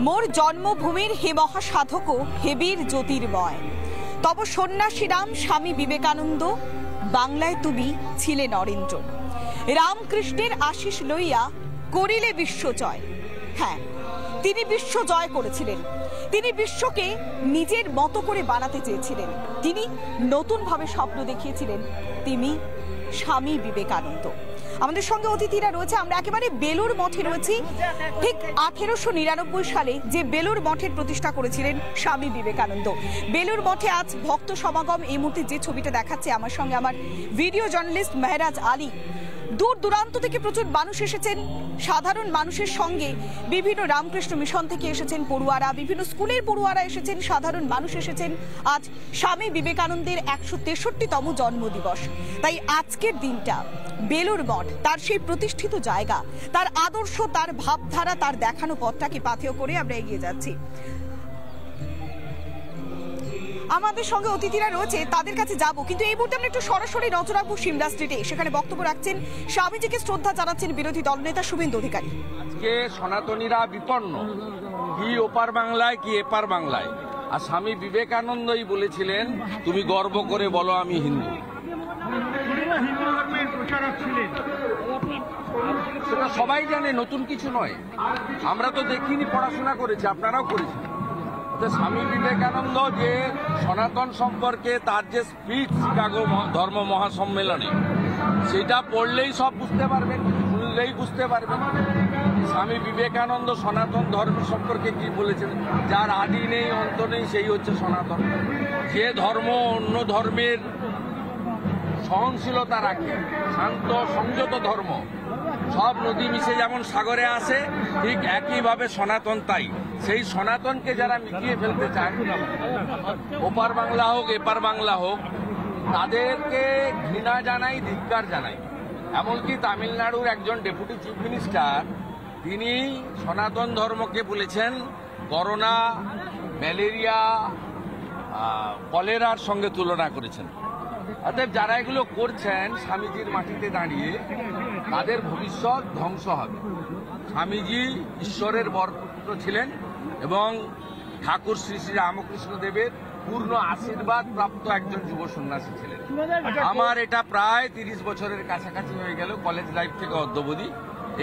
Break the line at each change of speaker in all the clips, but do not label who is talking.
মোর জন্মভূমির হে মহাসাধক হেবীর জ্যোতির্ময়, তব সন্ন্যাসী রাম স্বামী বিবেকানন্দ, বাংলায় তুমি ছিলে নরেন্দ্র। রামকৃষ্ণের আশিস লইয়া করিলে বিশ্বজয়। হ্যাঁ, তিনি বিশ্ব জয় করেছিলেন। তিনি বিশ্বকে নিজের মতো করে বানাতে চেয়েছিলেন। তিনি নতুনভাবে স্বপ্ন দেখিয়েছিলেন। তিনি স্বামী বিবেকানন্দ। আমাদের সঙ্গে অতিথিরা রয়েছে। আমরা একেবারে বেলুর মঠে রয়েছি। ঠিক 1899 সালে যে বেলুর মঠের প্রতিষ্ঠা করেছিলেন স্বামী বিবেকানন্দ। বেলুর মঠে আজ ভক্ত সমাগম। এই মুহূর্তে যে ছবিটা দেখাচ্ছে আমার সঙ্গে আমার ভিডিও জার্নালিস্ট মেহরাজ আলী। দূর দূরান্ত থেকে প্রচুর মানুষ এসেছেন। সাধারণ মানুষের সঙ্গে বিভিন্ন রামকৃষ্ণ মিশন থেকে এসেছেন পড়ুয়ারা, বিভিন্ন স্কুলের পড়ুয়ারা এসেছেন, সাধারণ মানুষ এসেছেন। আজ স্বামী বিবেকানন্দের 163তম জন্মদিবস। তাই আজকের দিনটা বেলুর মঠ, তার সেই প্রতিষ্ঠিত জায়গা, তার আদর্শ, তার ভাবধারা, তার দেখানো পথটাকে পাথেয় করে আমরা এগিয়ে যাচ্ছি। আমাদের সঙ্গে অতিথিরা রয়েছে, তাদের কাছে যাব, কিন্তু এই মুহূর্তে আমরা একটু সরাসরি নজর রাখবো সিমলা স্ট্রিটে। সেখানে বক্তব্য রাখছেন, স্বামীজিকে শ্রদ্ধা জানাচ্ছেন বিরোধী দলনেতা শুভেন্দু অধিকারী।
আজকে সনাতনীরা বিপন্ন, কি ওপার বাংলায় কি এপার বাংলায়। আর স্বামী বিবেকানন্দই বলেছিলেন, তুমি গর্ব করে বলো আমি হিন্দু। সেটা সবাই জানে, নতুন কিছু নয়। আমরা তো দেখিনি, পড়াশোনা করেছি, আপনারাও করেছেন। স্বামী বিবেকানন্দ যে সনাতন সম্পর্কে তার যে স্পিচ শিকাগো ধর্ম মহাসম্মেলনে, সেটা পড়লেই সব বুঝতে পারবেন, শুনলেই বুঝতে পারবেন। স্বামী বিবেকানন্দ সনাতন ধর্ম সম্পর্কে কি বলেছেন, যার আদি নেই অন্ত নেই সেই হচ্ছে সনাতন। যে ধর্ম অন্য ধর্মের সহনশীলতা রাখে, শান্ত সংযত ধর্ম, সব নদী মিশে যেমন সাগরে আসে, ঠিক একইভাবে সনাতন তাই। সেই সনাতনকে যারা মিটিয়ে ফেলতে চায়, ওপার বাংলা হোক এপার বাংলা হোক, তাদেরকে ঘৃণা জানাই, ধিক্কার জানাই। এমনকি তামিলনাড়ুর একজন ডেপুটি চিফ মিনিস্টার, তিনি সনাতন ধর্মকে বলেছেন করোনা, ম্যালেরিয়া, কলেরার সঙ্গে তুলনা করেছেন। অতএব যারা এগুলো করছেন স্বামীজির মাটিতে দাঁড়িয়ে, তাদের ভবিষ্যৎ ধ্বংস হবে। স্বামীজি ঈশ্বরের বরপুত্র ছিলেন এবং ঠাকুর শ্রী শ্রী রামকৃষ্ণ দেবের পূর্ণ আশীর্বাদ প্রাপ্ত একজন যুব সন্ন্যাসী ছিলেন। আমার এটা প্রায় 30 বছরের কাছাকাছি হয়ে গেল, কলেজ লাইফ থেকে অদ্যাবধি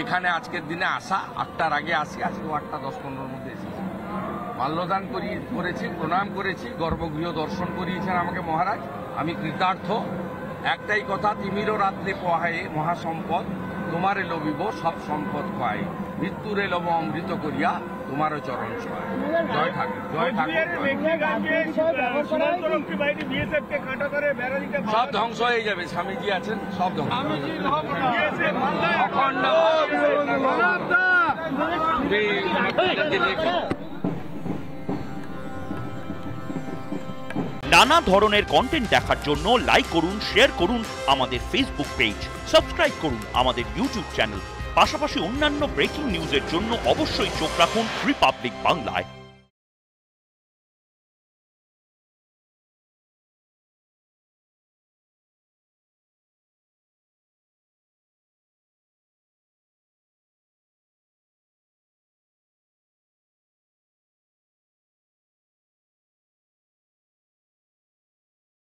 এখানে আজকের দিনে আসা। 8টার আগে আসি, আজকে 8টা 10-15 মধ্যে এসেছি। মাল্যদান করেছি, প্রণাম করেছি, গর্ভগৃহ দর্শন করিয়েছেন আমাকে মহারাজ। আমি কৃতার্থ। একটাই কথা, তিমিরও রাত্রে পোহায়ে মহাসম্পদ, তোমারে লবিব সব সম্পদ পায়, মৃত্যুরে লব অমৃত করিয়া তোমারও চরণ ছয়। জয় ঠাকুর, জয় ঠাকুর। সব ধ্বংস হয়ে যাবে, স্বামীজি আছেন, সব ধ্বংস। অখণ্ড
নানা ধরনের কন্টেন্ট দেখার জন্য লাইক করুন, শেয়ার করুন আমাদের ফেসবুক পেজ, সাবস্ক্রাইব করুন আমাদের ইউটিউব চ্যানেল। পাশাপাশি অন্যান্য ব্রেকিং নিউজের জন্য অবশ্যই চোখ রাখুন রিপাবলিক বাংলায়।